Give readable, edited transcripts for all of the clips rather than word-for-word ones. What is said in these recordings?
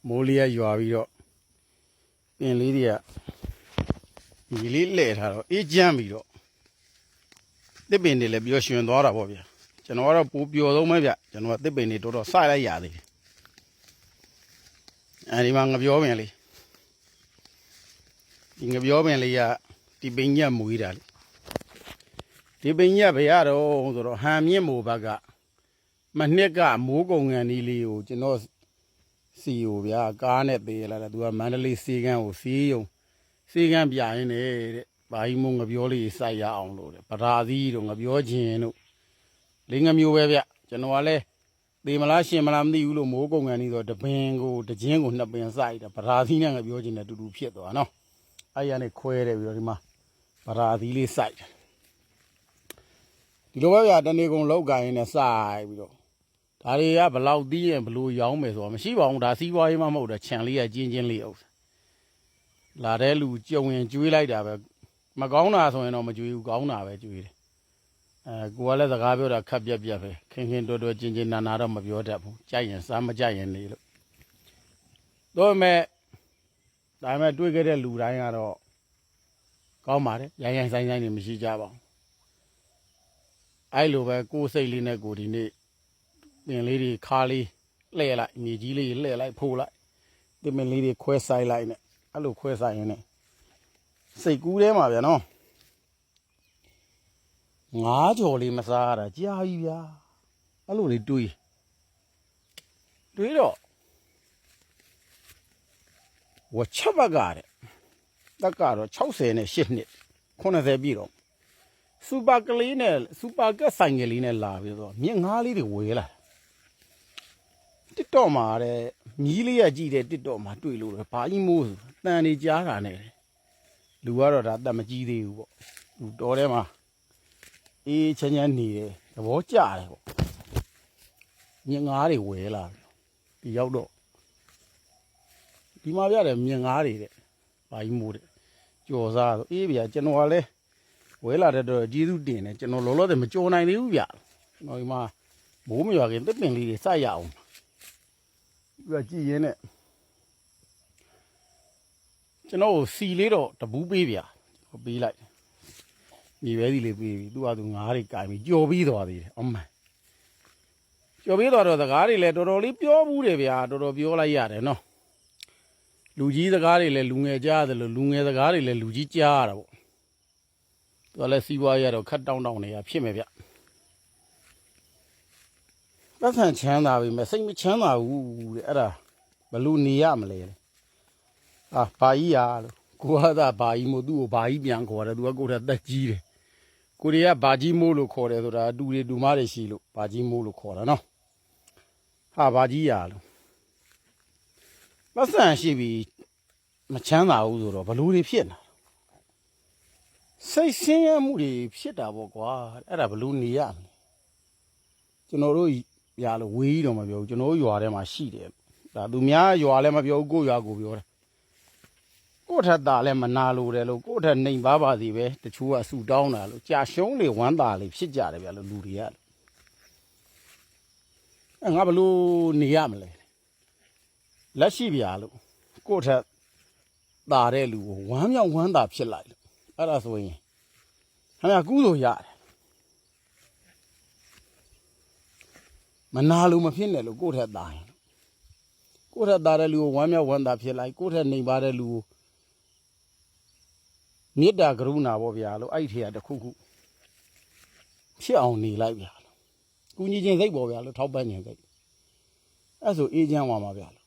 မိုးလေးရွာပြီးတော့ပင်လေးတွေကဒီလေးလှည့်ထားတော့အေးချမ်းပြီးတော့တစ်ပင်တွေလည်းပျော်ရွှင်သွားတာပေါ့ဗျာကျွန်တော်ကတော့ပိုပျော်ဆုံးပဲဗျကျွန်တော်ကတစ်ပင်တွေတော်တော်စိုက်လိုက်ရသေးတယ်အဲဒီမှာငပြောပင်လေးဒီငပြောပင်လေးကဒီပင်ညက်မွေးတာလေဒီပင်ညက်ဘယ်ရတော့ဆိုတော့ဟန်မြင့်မိုးဘက်ကမနှစ်ကမိုးကုံငံဒီလေးကိုကျွန်တော်စီကိုဗျာကားနဲ့ပေးလာတာသူကမန္တလေးစေကန်းကိုစီးယုံစေကန်းပြရင်းနဲ့တဲ့ဘာကြီးမို့ငပြောလေးစိုက်ရအောင်လို့တဲ့ပဓာသီးတို့ငပြောခြင်းတို့လေးငမျိုးပဲဗျကျွန်တော်ကလည်းသေမလားရှင်မလားမသိဘူးလို့မိုးကုံငံဒီဆိုတပင်ကိုတခြင်းကိုနှစ်ပင်စိုက်တာပဓာသီးနဲ့ငပြောခြင်းနဲ့တူတူဖြစ်သွားနော်အဲ့ရနဲ့ခွဲတယ်ပြီးတော့ဒီမှာပဓာသီးလေးစိုက်တယ်ဒီလိုပဲဗျတနေ့ကုန်လောက်ကိုင်းနဲ့စိုက်ပြီးတော့ဒါတွေကဘလောက်သီးရင်ဘလို့ရောင်းမယ်ဆိုတာမရှိပါဘူးဒါစီးပွားရေးမှမဟုတ်တာခြံလေးကကျင်းချင်းလေးဥစ္စာလာတဲ့လူကြုံရင်ကျွေးလိုက်တာပဲမကောင်းတာဆိုရင်တော့မကျွေးဘူးကောင်းတာပဲကျွေးတယ်ကိုကလည်းစကားပြောတာခက်ပြက်ပြက်ပဲခင်ခင်တော်တော်ကျင်းချင်းနာနာတော့မပြောတတ်ဘူးကြိုက်ရင်စားမကြိုက်ရင်နေလို့ဒါပေမဲ့တွေ့ခဲ့တဲ့လူတိုင်းကတော့ကောင်းပါတယ်ရိုင်းရိုင်းဆိုင်ဆိုင်နေမရှိကြပါဘူးအဲ့လိုပဲကိုယ်စိတ်လေးနဲ့ကိုဒီနေ့ပင်လေးတွေခါလေးလှည့်လိုက်မြေကြီးလေးလှည့်လိုက်ဖိုးလိုက်ဒီပင်လေးတွေခွဲဆိုင်လိုက်နဲ့အဲ့လိုခွဲဆိုင်ရင်စိတ်ကူးထဲမှာဗျာနော်ငါးကြော်လေးမစားရတာကြာပြီဗျာအဲ့လိုလေးတွေးတော့ဝချက်ဘကတဲ့တက်ကတော့60နဲ့8နှစ်80ပြည့်တော့စူပါကလေးနဲ့စူပါကက်ဆိုင်ကလေးနဲ့လာပြီးတော့မြင့်ငါးလေးတွေဝေလာတစ်တော့မှာတဲ့မြီးလေးရကြည့်တဲ့တစ်တော့မှာတွေ့လို့ဘာကြီးမိုးတန်နေကြားတာနဲ့လူကတော့ဒါတတ်မကြီးသေးဘူးပေါ့လူတော်ထဲမှာအေးချမ်းချမ်းနေတယ်သဘောကျတယ်ပေါ့မြင့်ငါးတွေဝဲလာဒီရောက်တော့ဒီမှာပြတယ်မြင့်ငါးတွေတဲ့ဘာကြီးမိုးတဲ့ကြော်စားဆိုအေးဗျာကျွန်တော်ကလည်းဝဲလာတဲ့တော့ကျေးဇူးတင်တယ်ကျွန်တော်လောလောဆယ်မကြော်နိုင်သေးဘူးဗျကျွန်တော်ဒီမှာမိုးမရွာခင်တစ်ပင်လေးတွေစိုက်ရအောင်ပြီးတော့ကြည်ရင်းနဲ့ကျွန်တော်စီလေးတော့တပူးပေးဗျာပေးလိုက်မြေပဲစီလေးပေးပြီးသူ့ဟာသူငါးတွေကင်ပြီးကြော်ပြီးသွားသေးတယ်အမှန်ကြော်ပြီးသွားတော့စကားတွေလည်းတော်တော်လေးပြောဘူးတယ်ဗျာတော်တော်ပြောလိုက်ရတယ်နော်လူကြီးစကားတွေလည်းလူငယ်ကြားတယ်လို့လူငယ်စကားတွေလည်းလူကြီးကြားရတာပေါ့သူကလည်းစီးပွားရေးတော့ခတ်တောင်းနေရဖြစ်မယ်ဗျပတ်စံချမ်းသာပြီမဲ့စိတ်မချမ်းသာဘူးတဲ့အဲ့ဒါဘလို့နေရမလဲဘာကြီးရလို့ကိုကသာဘာကြီးမို့သူ့ကိုဘာကြီးပြန်ခေါ်တယ်သူကကိုယ်ထက်သက်ကြီးတယ်ကိုတွေကဘာကြီးမို့လို့ခေါ်တယ်ဆိုတာတူတွေတူမတွေရှိလို့ဘာကြီးမို့လို့ခေါ်တာနော်ဘာကြီးရလို့ပတ်စံရှိပြီမချမ်းသာဘူးဆိုတော့ဘလို့တွေဖြစ်နေစိတ်ဆင်းရဲမှုတွေဖြစ်တာပေါ့ကွာအဲ့ဒါဘလို့နေရမလဲကျွန်တော်တို့ရလို့ဝေးတော့မပြောဘူးကျွန်တော်ရွာထဲမှာရှိတယ်ဒါသူများရွာလည်းမပြောဘူးကိုရွာကိုပြောတာကိုထက်သားလည်းမနာလို့တယ်လို့ကိုထက်နှိမ်ပါစီပဲတချို့ကဆူတောင်းတာလို့ကြာရှုံးလေဝမ်းသာလေဖြစ်ကြတယ်ဗျာလို့လူတွေကငါဘလို့နေရမလဲလက်ရှိဗျာလို့ကိုထက်သားတဲ့လူကိုဝမ်းမြောက်ဝမ်းသာဖြစ်လိုက်လို့အဲ့ဒါဆိုရင်ခင်ဗျာကူးလို့ရတယ်မနာလို့မဖြစ်နဲ့လို့ကိုယ့်ထက်သားရင်ကိုယ့်ထက်သားတဲ့လူကိုဝမ်းမြောက်ဝမ်းသာဖြစ်လိုက်ကိုယ့်ထက်နှိမ်ပါတဲ့လူကိုမေတ္တာကရုဏာပေါ့ဗျာလို့အဲ့ဒီထဲကတစ်ခုခုဖြစ်အောင်နေလိုက်ဗျာလို့ကူညီခြင်းစိတ်ပေါ့ဗျာလို့ထောက်ပံ့ခြင်းစိတ်အဲ့ဆိုအေးချမ်းသွားမှာဗျာလို့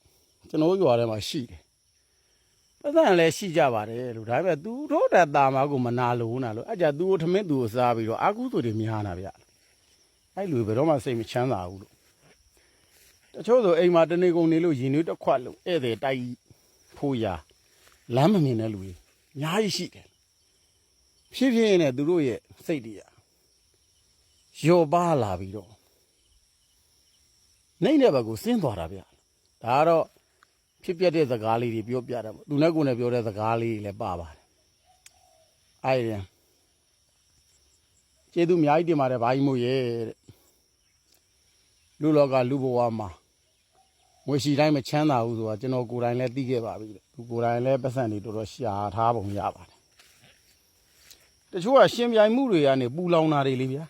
ကျွန်တော်ရွာထဲမှာရှိတယ်ပတ်စံလည်းရှိကြပါတယ်လို့ဒါပေမဲ့သူတို့တဲ့တာမကိုမနာလို့နာလို့အဲ့ကြသူ့ကိုထမင်းသူ့ကိုစားပြီးတော့အာကုသိုလ်တွေများနာဗျာအဲ့လူဘယ်တော့မှစိတ်မချမ်းသာဘူးလို့တချို့ဆိုအိမ်မှာတနေကုန်နေလို့ရင်တွေတစ်ခွက်လို့ဧည့်သည်တိုက်ဖို့ရလမ်းမမြင်တဲ့လူတွေအများကြီးရှိတယ်ဖြည်းဖြည်းနဲ့သူတို့ရဲ့စိတ်တွေကယောပါလာပြီးတော့နေတဲ့ဘက်ကိုဆင်းသွားတာဗျာဒါကတော့ဖြစ်ပြတဲ့စကားလေးတွေပြောပြတာပေါ့သူနဲ့ကိုယ်နဲ့ပြောတဲ့စကားလေးတွေလည်းပါပါတယ်အဲ့ဒီကျေးဇူးအများကြီးတင်ပါတယ်ဘာကြီးမို့ရဲ့တဲ့လူလောကလူဘဝမှာ ငွေရှိတိုင်းမချမ်းသာဘူးဆိုတာကျွန်တော်ကိုယ်တိုင်လည်းသိခဲ့ပါပြီသူကိုယ်တိုင်လည်းပတ်စံတွေတော်တော်ရှာထားပုံရပါတယ်တချို့ကရှင်ပြိုင်မှုတွေကနေပူလောင်တာတွေလေဗျာ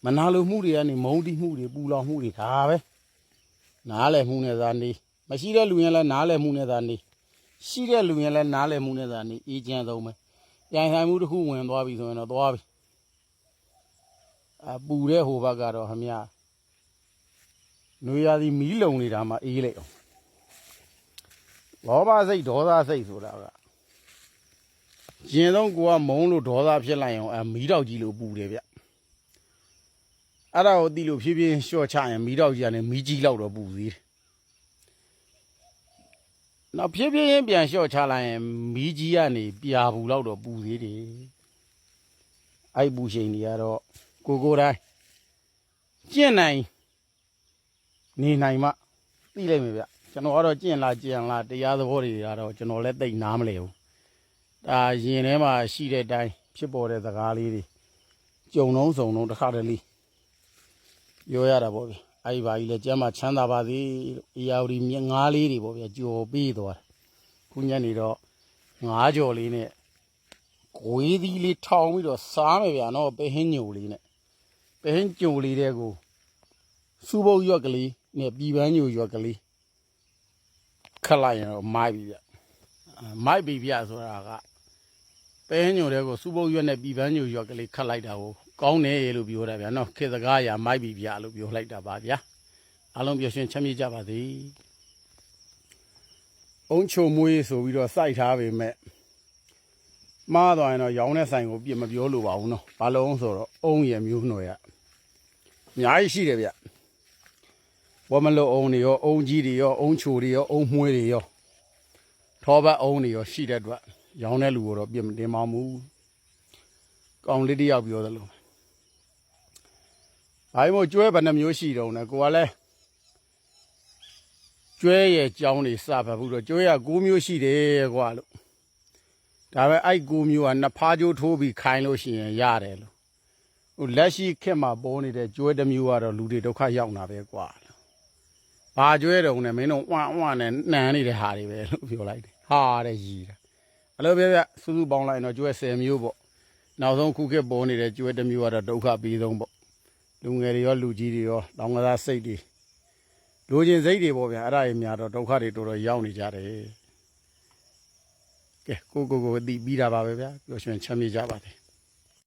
မနာလိုမှုတွေကနေမုန်းတိမှုတွေပူလောင်မှုတွေဒါပဲနားလည်မှုနဲ့သာနေမရှိတဲ့လူရင်လည်းနားလည်မှုနဲ့သာနေရှိတဲ့လူရင်လည်းနားလည်မှုနဲ့သာနေအေးချမ်းဆုံးပဲပြန်ဆိုင်မှုတစ်ခုဝင်သွားပြီဆိုရင်တော့သွားပြီပူတဲ့ဟိုဘက်ကတော့ခမရနွေရာသီမီးလုံနေတာမှအေးလိုက်အောင်လောဘစိတ်ဒေါသစိတ်ဆိုတာကရင်ဆုံးကိုကမုန်းလို့ဒေါသဖြစ်လိုက်အောင်မီးတောက်ကြီးလို့ပူတယ်ဗျအဲ့ဒါကိုတီးလို့ဖြည်းဖြည်းရှော့ချရင်မီးတောက်ကြီးကနေမီးကြီးလောက်တော့ပူသေးတယ်နောက်ဖြည်းဖြည်းချင်းပြန်လျှော့ချလိုက်ရင်မီးကြီးကနေပြာဘူးလောက်တော့ပူသေးတယ်အဲ့ပူချိန်တွေကတော့ကိုယ်တိုင်းကျင့်နိုင်နေနိုင်မှသိလိုက်မယ်ဗျကျွန်တော်ကတော့ကျင့်လားတရားသဘောတွေကတော့ကျွန်တော်လည်းသိနားမလဲဘူးဒါရင်ထဲမှာရှိတဲ့အတိုင်းဖြစ်ပေါ်တဲ့စကားလေးတွေကြုံလုံးစုံလုံးတစ်ခါတလေပြောရတာပေါ့ဗျအဲ့ဒီဘာကြီးလဲကျမ်းမှာချမ်းသာပါစေလို့အေယာဝတီမြငါးလေးတွေပေါ့ဗျကြော်ပေးသွားတယ်ခုညနေတော့ငါးကြော်လေးနဲ့ကိုေးသီးလေးထောင်ပြီးတော့စားမယ်ဗျာနော်ပဲဟင်းညိုလေးနဲ့ပဲဟင်းကြိုလေးတဲ့ကိုစူပုတ်ရွက်ကလေးနဲ့ပြည်ပန်းညိုရွက်ကလေးခက်လိုက်ရင်တော့မိုက်ပြီဗျမိုက်ပြီဗျဆိုတာကပဲဟင်းညိုတဲ့ကိုစူပုတ်ရွက်နဲ့ပြည်ပန်းညိုရွက်ကလေးခက်လိုက်တာကိုကောင်းတယ်လို့ပြောတာဗျာနော်ခေတ်စကားအရာမိုက်ပြီဗျလို့ပြောလိုက်တာပါဗျာအားလုံးပြောရှင်ချမ်းမြေ့ကြပါစေအုံချုံမွေးဆိုပြီးတော့စိုက်ထားပေမဲ့မှားသွားရင်တော့ရောင်းတဲ့ဆိုင်ကိုပြစ်မပြောလို့ပါဘူးနော်ဘာလို့ဆိုတော့အုံရမျိုးหน่วยอ่ะအများကြီးရှိတယ်ဗျဝမလို့အုံတွေရောအုံကြီးတွေရောအုံချိုတွေရောအုံမွှေးတွေရောထောပတ်အုံတွေရောရှိတဲ့အတွက်ရောင်းတဲ့လူကတော့ပြစ်မတင်ပါဘူးကောင်းလေးတယောက်ပြောသလိုဘာလို့ကျွဲဘယ်နှမျိုးရှိတုံးလဲကိုကလည်းကျွဲရဲ့ကြောင်းတွေစပါဘူးတော့ကျွဲက9မျိုးရှိတယ်ကွာလို့ဒါပဲအဲ့9မျိုးကနှစ်ဖားကြိုးထိုးပြီးခိုင်းလို့ရှိရင်ရတယ်လို့ဟိုလက်ရှိခက်မှာပေါ်နေတဲ့ကျွဲတစ်မျိုးကတော့လူတွေဒုက္ခရောက်တာပဲကွာဘာကျွဲတုံးနဲ့မင်းတို့ဝမ်းနဲ့နှမ်းနေတဲ့ဟာတွေပဲလို့ပြောလိုက်တယ်ဟာတဲ့ရီတာအဲ့လိုပဲဗျစူးစူးပေါင်းလိုက်တော့ကျွဲ10မျိုးပေါ့နောက်ဆုံးခုခေတ်ပေါ်နေတဲ့ကျွဲတစ်မျိုးကတော့ဒုက္ခပြီးဆုံးပေါ့လူငယ်တွေရောလူကြီးတွေရောတောင်ကစားစိတ်တွေလူချင်းစိတ်တွေပေါ့ဗျာအဲ့ဒါတွေများတော့ဒုက္ခတွေတော်တော်ရောက်နေကြတယ်ကဲကိုအသိပြီးတာပါပဲဗျာပျော်ရွှင်ချမ်းမြေ့ကြပါစေ